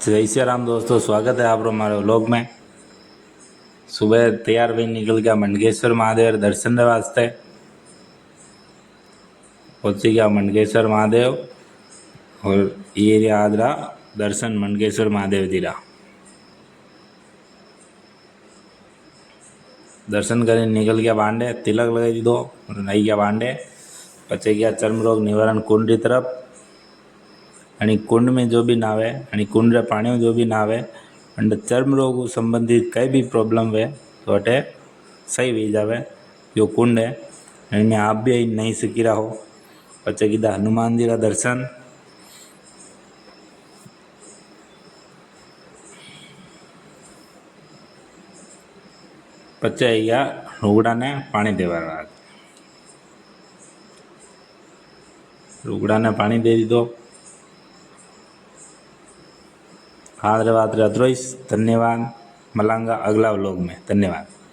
जय श्री राम दोस्तों, स्वागत है आप हमारे व्लॉग में। सुबह तैयार भी निकल गया मंडकेश्वर महादेव दर्शन वास्ते। पहुंच गया मंडकेश्वर महादेव और ये रहा आज रहा दर्शन मंडकेश्वर महादेव जी रहा। दर्शन कर निकल गया बांडे, तिलक लगा दीधो और नहीं गया बांडे। पचे गया चर्म रोग निवारण कुंड की तरफ। आणि कुंड में जो भी नावे आणि कुंड रे पानी में जो भी नावे अंडर चर्म रोग संबंधित कई भी प्रॉब्लम है तो अटे सही हो जावे। जो कुंड है इनमें आप भी नहीं सीखी रहो। पचे कीधा हनुमान जी का दर्शन। पचे गया रुगड़ा ने पानी देवा। रुगड़ा ने पानी दे दीधो। आज रे बात रे अतरोइस। धन्यवाद। मलांगा अगला व्लॉग में। धन्यवाद।